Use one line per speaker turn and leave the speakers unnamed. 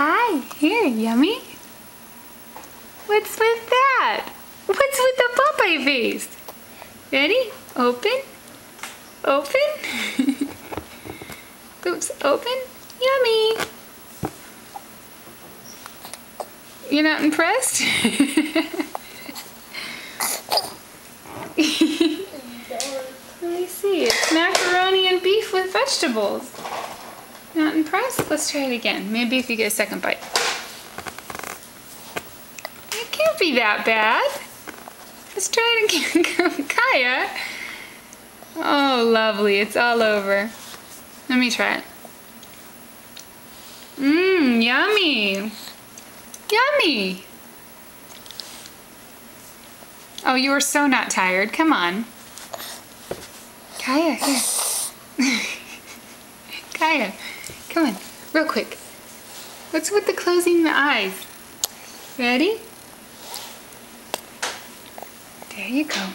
Hi, here, yummy. What's with that? What's with the Popeye face? Ready? Open. Open. Oops, open. Yummy. You're not impressed? Let me see. It's macaroni and beef with vegetables. Not impressed? Let's try it again. Maybe if you get a second bite. It can't be that bad. Let's try it again. Kaya. Oh, lovely. It's all over. Let me try it. Mmm, yummy. Yummy. Oh, you are so not tired. Come on. Kaya, here. Kaya, come on, real quick. What's with the closing the eyes? Ready? There you go.